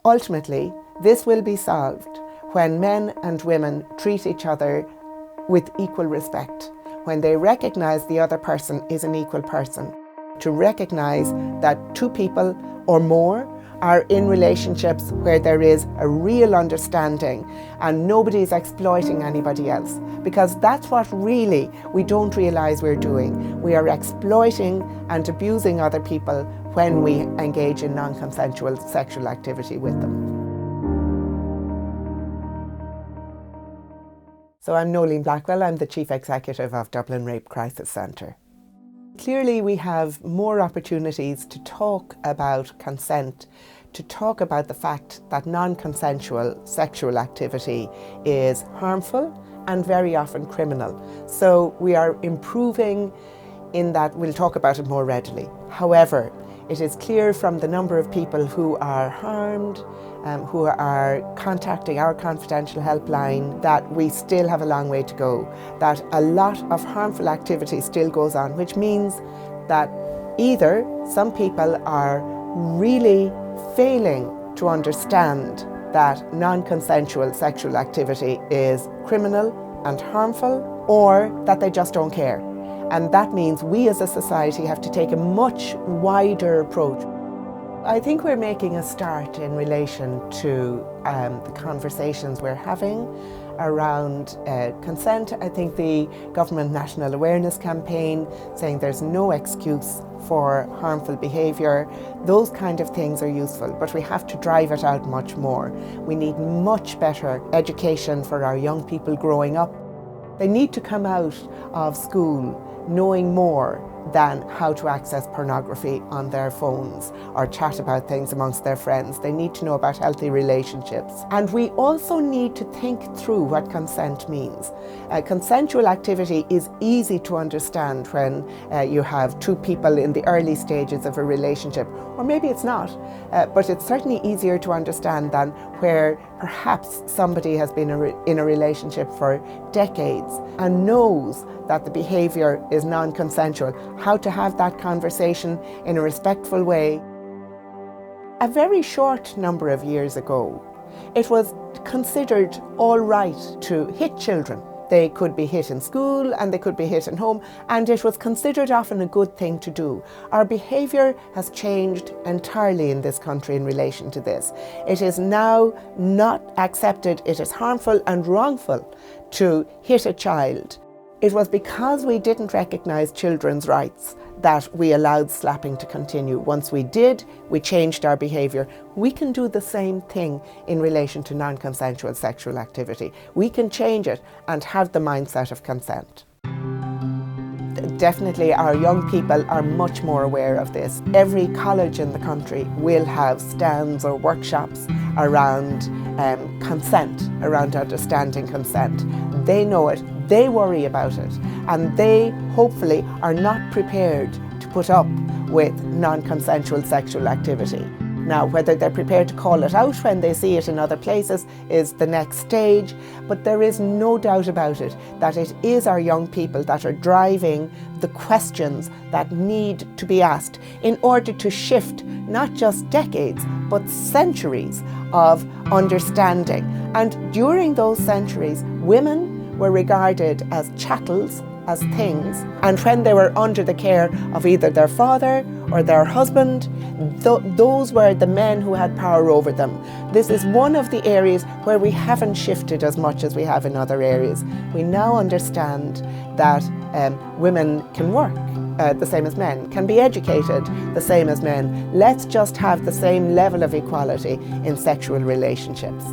Ultimately, this will be solved when men and women treat each other with equal respect, when they recognise the other person is an equal person, to recognise that two people or more are in relationships where there is a real understanding and nobody is exploiting anybody else. Because that's what really we don't realise we're doing. We are exploiting and abusing other people when we engage in non-consensual sexual activity with them. So I'm Noeline Blackwell, I'm the Chief Executive of Dublin Rape Crisis Centre. Clearly we have more opportunities to talk about consent, to talk about the fact that non-consensual sexual activity is harmful and very often criminal. So we are improving in that we'll talk about it more readily. However, it is clear from the number of people who are harmed, who are contacting our confidential helpline, that we still have a long way to go, that a lot of harmful activity still goes on, which means that either some people are really failing to understand that non-consensual sexual activity is criminal and harmful, or that they just don't care. And that means we as a society have to take a much wider approach. I think we're making a start in relation to the conversations we're having around consent. I think the Government National Awareness Campaign saying there's no excuse for harmful behaviour, those kind of things are useful, but we have to drive it out much more. We need much better education for our young people growing up. They need to come out of school knowing more than how to access pornography on their phones or chat about things amongst their friends. They need to know about healthy relationships. And we also need to think through what consent means. Consensual activity is easy to understand when you have two people in the early stages of a relationship, or maybe it's not, but it's certainly easier to understand than where perhaps somebody has been in a relationship for decades and knows that the behaviour is non-consensual, how to have that conversation in a respectful way. A very short number of years ago, it was considered all right to hit children. They could be hit in school and they could be hit in home, and it was considered often a good thing to do. Our behaviour has changed entirely in this country in relation to this. It is now not accepted, it is harmful and wrongful to hit a child. It was because we didn't recognise children's rights that we allowed slapping to continue. Once we did, we changed our behaviour. We can do the same thing in relation to non-consensual sexual activity. We can change it and have the mindset of consent. Definitely our young people are much more aware of this. Every college in the country will have stands or workshops around consent, around understanding consent. They know it, they worry about it, and they hopefully are not prepared to put up with non-consensual sexual activity. Now, whether they're prepared to call it out when they see it in other places is the next stage, but there is no doubt about it that it is our young people that are driving the questions that need to be asked in order to shift not just decades, but centuries of understanding. And during those centuries, women were regarded as chattels, as things, and when they were under the care of either their father or their husband, those were the men who had power over them. This is one of the areas where we haven't shifted as much as we have in other areas. We now understand that women can work the same as men, can be educated the same as men. Let's just have the same level of equality in sexual relationships.